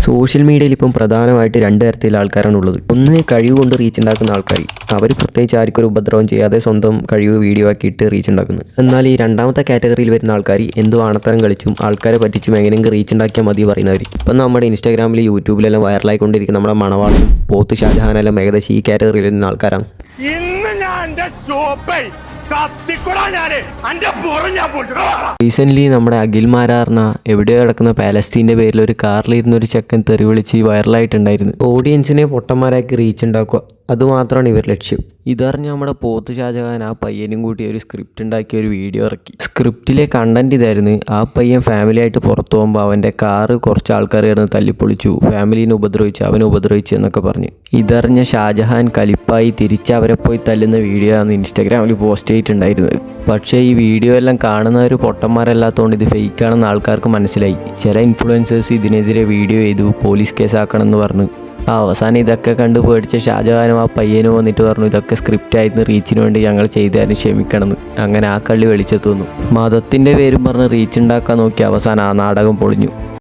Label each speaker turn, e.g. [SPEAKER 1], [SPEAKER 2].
[SPEAKER 1] Social മീഡിയയിൽ ഇപ്പം പ്രധാനമായിട്ട് രണ്ട് തരത്തിലുള്ള ആൾക്കാരാണ് ഉള്ളത്. ഒന്ന് കഴിവ് കൊണ്ട് റീച്ച് ഉണ്ടാക്കുന്ന ആൾക്കാർ. അവർ പ്രത്യേകിച്ച് ആർക്കൊരു ഉപദ്രവം ചെയ്യാതെ സ്വന്തം കഴിവ് വീഡിയോ ആക്കിയിട്ട് റീച്ച് ഉണ്ടാക്കുന്നത്. എന്നാൽ ഈ രണ്ടാമത്തെ കാറ്റഗറിയിൽ വരുന്ന ആൾക്കാർ എന്ത് ആണത്തരം കളിച്ചും ആൾക്കാരെ പറ്റിച്ചും എങ്ങനെയെങ്കിലും റീച്ച് ഉണ്ടാക്കിയാൽ മതി പറയുന്നവർ. ഇപ്പം നമ്മുടെ ഇൻസ്റ്റാഗ്രാമിൽ യൂട്യൂബിലെല്ലാം വൈറലായിക്കൊണ്ടിരിക്കുന്ന നമ്മുടെ മണവാളും പോത്ത് ഷാജഹാനെല്ലാം ഏകദേശം ഈ കാറ്റഗറിയിൽ വരുന്ന ആൾക്കാരാണ്. റീസെൻ്റ്ലി നമ്മുടെ അഖിൽ മാരാറിന എവിടെയോ കിടക്കുന്ന പാലസ്തീൻ്റെ പേരിൽ ഒരു കാറിലിരുന്ന ഒരു ചെക്കൻ തെറി വിളിച്ച് വൈറലായിട്ടുണ്ടായിരുന്നു. ഓഡിയൻസിനെ പൊട്ടന്മാരാക്കി റീച്ച് ഉണ്ടാക്കുക, അതുമാത്രമാണ് ഇവർ ലക്ഷ്യം. ഇതറിഞ്ഞ് നമ്മുടെ പോത്ത് ഷാജഹാൻ ആ പയ്യനും കൂട്ടി ഒരു സ്ക്രിപ്റ്റ് ഉണ്ടാക്കി ഒരു വീഡിയോ ഇറക്കി. സ്ക്രിപ്റ്റിലെ കണ്ടന്റ് ഇതായിരുന്നു: ആ പയ്യൻ ഫാമിലി ആയിട്ട് പുറത്തു പോകുമ്പോൾ അവൻ്റെ കാറ് കുറച്ച് ആൾക്കാർ കിടന്ന് തല്ലിപ്പൊളിച്ചു, ഫാമിലീനെ ഉപദ്രവിച്ചു, അവനെ ഉപദ്രവിച്ചു എന്നൊക്കെ പറഞ്ഞ്. ഇതറിഞ്ഞ ഷാജഹാൻ കലിപ്പായി തിരിച്ച് അവരെ പോയി തല്ലുന്ന വീഡിയോ ആണ് ഇൻസ്റ്റാഗ്രാമിൽ പോസ്റ്റ് ചെയ്തിട്ടുണ്ടായിരുന്നത്. പക്ഷേ ഈ വീഡിയോ എല്ലാം കാണുന്നവർ പൊട്ടന്മാരല്ലാത്തതുകൊണ്ട് ഇത് ഫേക്കാണെന്ന് ആൾക്കാർക്ക് മനസ്സിലായി. ചില ഇൻഫ്ലുവൻസേഴ്സ് ഇതിനെതിരെ വീഡിയോ ചെയ്തു പോലീസ് കേസാക്കണമെന്ന് പറഞ്ഞു. അവസാനം ഇതൊക്കെ കണ്ട് പേടിച്ച ഷാജഹാനും ആ പയ്യനും വന്നിട്ട് പറഞ്ഞു ഇതൊക്കെ സ്ക്രിപ്റ്റ് ആയിരുന്നു, റീച്ചിന് വേണ്ടി ഞങ്ങൾ ചെയ്താലും ക്ഷമിക്കണമെന്ന്. അങ്ങനെ ആ കള്ളി വെളിച്ചെത്തുന്നു. മതത്തിൻ്റെ പേരും പറഞ്ഞ് റീച്ച് ഉണ്ടാക്കാൻ നോക്കി അവസാനം ആ നാടകം പൊളിഞ്ഞു.